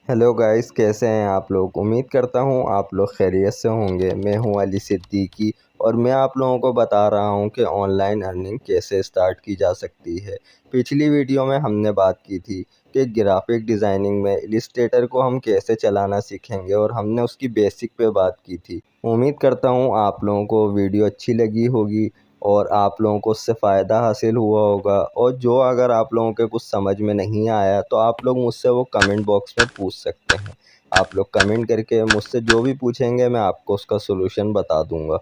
Hello guys, कैसे हैं आप लोग। उम्मीद करता हूं आप लोग खैरियत से होंगे। मैं हूं अली सिद्दीकी और मैं आप लोगों को बता रहा हूं कि ऑनलाइन अर्निंग कैसे स्टार्ट की जा सकती है। पिछली वीडियो में हमने बात की थी कि ग्राफिक डिज़ाइनिंग में इलस्ट्रेटर को हम कैसे चलाना सीखेंगे और हमने उसकी बेसिक पे बात की थी। उम्मीद करता हूँ आप लोगों को वीडियो अच्छी लगी होगी और आप लोगों को उससे फ़ायदा हासिल हुआ होगा। और जो अगर आप लोगों के कुछ समझ में नहीं आया तो आप लोग मुझसे वो कमेंट बॉक्स में पूछ सकते हैं। आप लोग कमेंट करके मुझसे जो भी पूछेंगे मैं आपको उसका सॉल्यूशन बता दूंगा।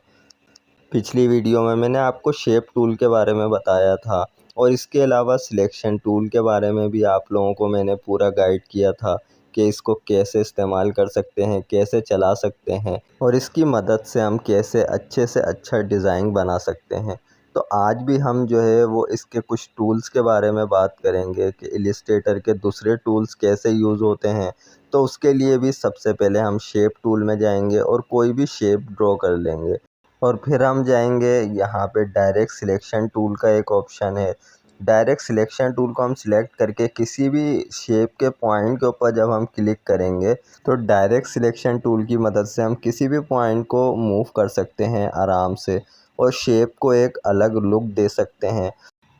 पिछली वीडियो में मैंने आपको शेप टूल के बारे में बताया था और इसके अलावा सिलेक्शन टूल के बारे में भी आप लोगों को मैंने पूरा गाइड किया था कि इसको कैसे इस्तेमाल कर सकते हैं, कैसे चला सकते हैं और इसकी मदद से हम कैसे अच्छे से अच्छा डिज़ाइन बना सकते हैं। तो आज भी हम जो है वो इसके कुछ टूल्स के बारे में बात करेंगे कि इलस्ट्रेटर के दूसरे टूल्स कैसे यूज़ होते हैं। तो उसके लिए भी सबसे पहले हम शेप टूल में जाएंगे और कोई भी शेप ड्रॉ कर लेंगे और फिर हम जाएंगे यहाँ पे डायरेक्ट सिलेक्शन टूल का एक ऑप्शन है। डायरेक्ट सिलेक्शन टूल को हम सिलेक्ट करके किसी भी शेप के पॉइंट के ऊपर जब हम क्लिक करेंगे तो डायरेक्ट सिलेक्शन टूल की मदद से हम किसी भी पॉइंट को मूव कर सकते हैं आराम से और शेप को एक अलग लुक दे सकते हैं।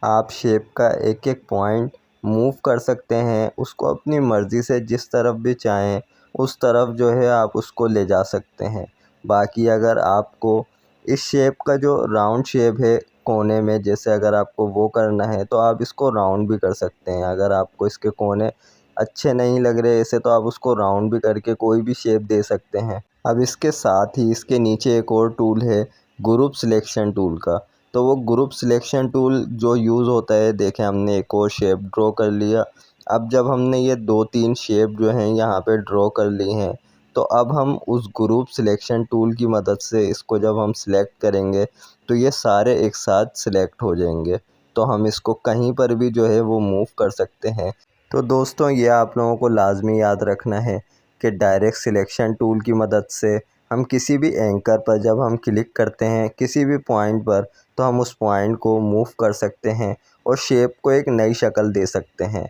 आप शेप का एक एक पॉइंट मूव कर सकते हैं, उसको अपनी मर्ज़ी से जिस तरफ भी चाहें उस तरफ जो है आप उसको ले जा सकते हैं। बाकी अगर आपको इस शेप का जो राउंड शेप है कोने में, जैसे अगर आपको वो करना है तो आप इसको राउंड भी कर सकते हैं। अगर आपको इसके कोने अच्छे नहीं लग रहे ऐसे तो आप उसको राउंड भी करके कोई भी शेप दे सकते हैं। अब इसके साथ ही इसके नीचे एक और टूल है ग्रुप सिलेक्शन टूल का। तो वो ग्रुप सिलेक्शन टूल जो यूज़ होता है, देखें हमने एक और शेप ड्रॉ कर लिया। अब जब हमने ये 2-3 शेप जो हैं यहाँ पे ड्रॉ कर ली हैं तो अब हम उस ग्रुप सिलेक्शन टूल की मदद से इसको जब हम सिलेक्ट करेंगे तो ये सारे एक साथ सिलेक्ट हो जाएंगे। तो हम इसको कहीं पर भी जो है वो मूव कर सकते हैं। तो दोस्तों, ये आप लोगों को लाजमी याद रखना है कि डायरेक्ट सिलेक्शन टूल की मदद से हम किसी भी एंकर पर जब हम क्लिक करते हैं किसी भी पॉइंट पर तो हम उस पॉइंट को मूव कर सकते हैं और शेप को एक नई शक्ल दे सकते हैं।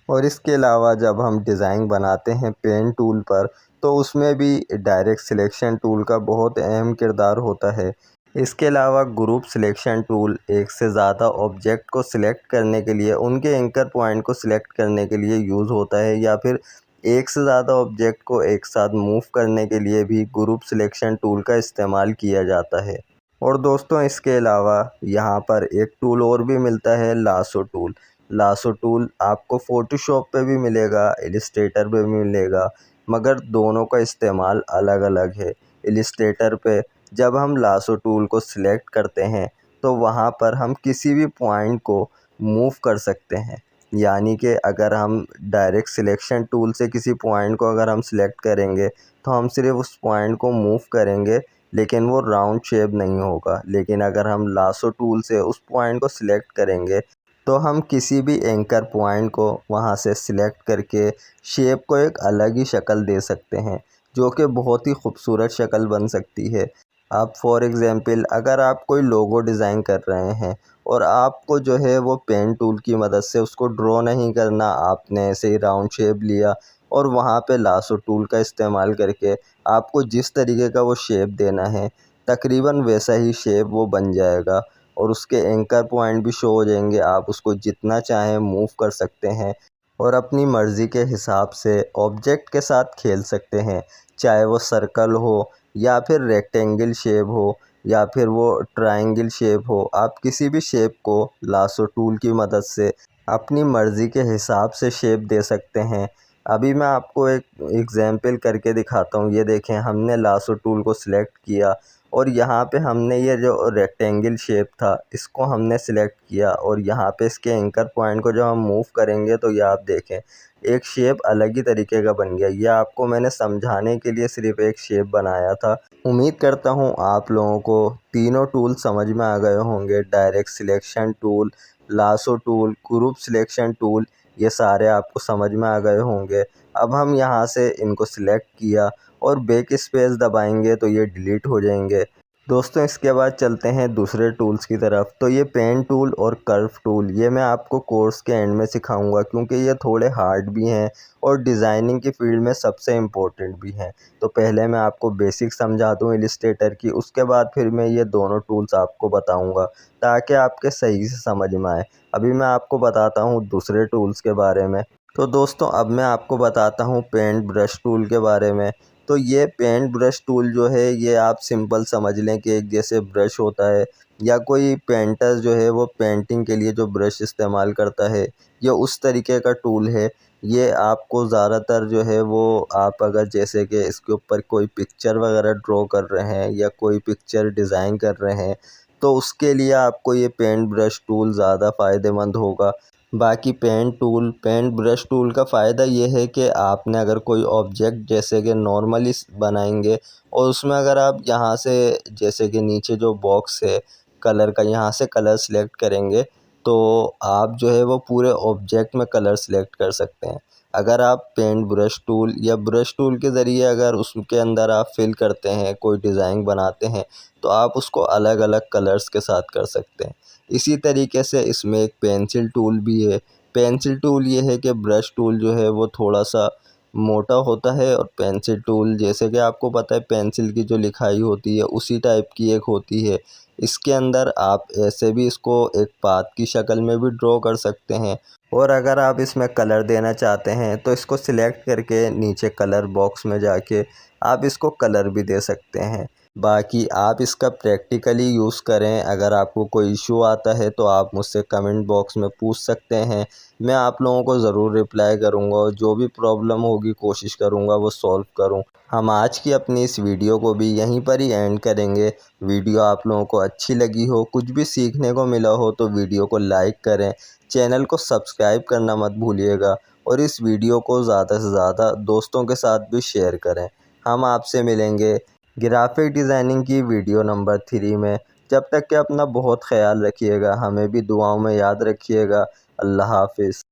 और इसके अलावा जब हम डिज़ाइन बनाते हैं पेन टूल पर तो उसमें भी डायरेक्ट सिलेक्शन टूल का बहुत अहम किरदार होता है। इसके अलावा ग्रुप सिलेक्शन टूल एक से ज़्यादा ऑब्जेक्ट को सिलेक्ट करने के लिए, उनके एंकर पॉइंट को सिलेक्ट करने के लिए यूज़ होता है, या फिर एक से ज़्यादा ऑब्जेक्ट को एक साथ मूव करने के लिए भी ग्रुप सिलेक्शन टूल का इस्तेमाल किया जाता है। और दोस्तों, इसके अलावा यहाँ पर एक टूल और भी मिलता है, लासो टूल। लासो टूल आपको फ़ोटोशॉप पे भी मिलेगा, इलस्ट्रेटर पे भी मिलेगा, मगर दोनों का इस्तेमाल अलग अलग है। इलस्ट्रेटर पे जब हम लासो टूल को सिलेक्ट करते हैं तो वहाँ पर हम किसी भी पॉइंट को मूव कर सकते हैं। यानी कि अगर हम डायरेक्ट सिलेक्शन टूल से किसी पॉइंट को अगर हम सिलेक्ट करेंगे तो हम सिर्फ उस पॉइंट को मूव करेंगे, लेकिन वो राउंड शेप नहीं होगा। लेकिन अगर हम लासो टूल से उस पॉइंट को सिलेक्ट करेंगे तो हम किसी भी एंकर पॉइंट को वहाँ से सिलेक्ट करके शेप को एक अलग ही शक्ल दे सकते हैं, जो कि बहुत ही खूबसूरत शक्ल बन सकती है। आप फॉर एग्ज़ाम्पल अगर आप कोई लोगो डिज़ाइन कर रहे हैं और आपको जो है वो पेन टूल की मदद से उसको ड्रॉ नहीं करना, आपने ऐसे ही राउंड शेप लिया और वहाँ पे लासो टूल का इस्तेमाल करके आपको जिस तरीके का वो शेप देना है तकरीबन वैसा ही शेप वो बन जाएगा और उसके एंकर पॉइंट भी शो हो जाएंगे। आप उसको जितना चाहें मूव कर सकते हैं और अपनी मर्ज़ी के हिसाब से ऑब्जेक्ट के साथ खेल सकते हैं, चाहे वो सर्कल हो या फिर रेक्टेंगल शेप हो या फिर वो ट्रायंगल शेप हो। आप किसी भी शेप को लासो टूल की मदद से अपनी मर्ज़ी के हिसाब से शेप दे सकते हैं। अभी मैं आपको एक एग्ज़ाम्पल करके दिखाता हूँ। ये देखें, हमने लासो टूल को सिलेक्ट किया और यहाँ पे हमने ये जो रेक्टेंगल शेप था इसको हमने सिलेक्ट किया और यहाँ पे इसके एंकर पॉइंट को जब हम मूव करेंगे तो ये आप देखें एक शेप अलग ही तरीके का बन गया। ये आपको मैंने समझाने के लिए सिर्फ एक शेप बनाया था। उम्मीद करता हूँ आप लोगों को तीनों टूल समझ में आ गए होंगे। Direct selection tool, lasso tool, group selection tool, ये सारे आपको समझ में आ गए होंगे। अब हम यहाँ से इनको सिलेक्ट किया और बैक स्पेस दबाएंगे तो ये डिलीट हो जाएंगे। दोस्तों इसके बाद चलते हैं दूसरे टूल्स की तरफ। तो ये पेन टूल और कर्व टूल ये मैं आपको कोर्स के एंड में सिखाऊंगा, क्योंकि ये थोड़े हार्ड भी हैं और डिज़ाइनिंग की फील्ड में सबसे इम्पोर्टेंट भी हैं। तो पहले मैं आपको बेसिक समझा दूँ इलस्ट्रेटर की, उसके बाद फिर मैं ये दोनों टूल्स आपको बताऊँगा ताकि आपके सही से समझ में आए। अभी मैं आपको बताता हूँ दूसरे टूल्स के बारे में। तो दोस्तों अब मैं आपको बताता हूँ पेंट ब्रश टूल के बारे में। तो ये पेंट ब्रश टूल जो है ये आप सिंपल समझ लें कि एक जैसे ब्रश होता है, या कोई पेंटर जो है वो पेंटिंग के लिए जो ब्रश इस्तेमाल करता है, ये उस तरीके का टूल है। ये आपको ज़्यादातर जो है वो आप अगर जैसे कि इसके ऊपर कोई पिक्चर वगैरह ड्रॉ कर रहे हैं या कोई पिक्चर डिज़ाइन कर रहे हैं, तो उसके लिए आपको ये पेंट ब्रश टूल ज़्यादा फ़ायदेमंद होगा। बाकी पेंट ब्रश टूल का फ़ायदा ये है कि आपने अगर कोई ऑब्जेक्ट जैसे कि नॉर्मली बनाएंगे, और उसमें अगर आप यहाँ से जैसे कि नीचे जो बॉक्स है कलर का, यहाँ से कलर सेलेक्ट करेंगे, तो आप जो है वो पूरे ऑब्जेक्ट में कलर सेलेक्ट कर सकते हैं। अगर आप पेंट ब्रश टूल या ब्रश टूल के ज़रिए अगर उसके अंदर आप फिल करते हैं, कोई डिज़ाइन बनाते हैं, तो आप उसको अलग अलग कलर्स के साथ कर सकते हैं। इसी तरीके से इसमें एक पेंसिल टूल भी है। पेंसिल टूल ये है कि ब्रश टूल जो है वो थोड़ा सा मोटा होता है, और पेंसिल टूल जैसे कि आपको पता है पेंसिल की जो लिखाई होती है उसी टाइप की एक होती है। इसके अंदर आप ऐसे भी इसको एक पाथ की शक्ल में भी ड्रॉ कर सकते हैं, और अगर आप इसमें कलर देना चाहते हैं तो इसको सिलेक्ट करके नीचे कलर बॉक्स में जाके आप इसको कलर भी दे सकते हैं। बाकी आप इसका प्रैक्टिकली यूज़ करें। अगर आपको कोई इशू आता है तो आप मुझसे कमेंट बॉक्स में पूछ सकते हैं, मैं आप लोगों को ज़रूर रिप्लाई करूंगा, और जो भी प्रॉब्लम होगी कोशिश करूंगा वो सॉल्व करूं। हम आज की अपनी इस वीडियो को भी यहीं पर ही एंड करेंगे। वीडियो आप लोगों को अच्छी लगी हो, कुछ भी सीखने को मिला हो, तो वीडियो को लाइक करें, चैनल को सब्सक्राइब करना मत भूलिएगा, और इस वीडियो को ज़्यादा से ज़्यादा दोस्तों के साथ भी शेयर करें। हम आपसे मिलेंगे ग्राफिक डिज़ाइनिंग की वीडियो नंबर 3 में। जब तक कि अपना बहुत ख्याल रखिएगा, हमें भी दुआओं में याद रखिएगा। अल्लाह हाफिज़।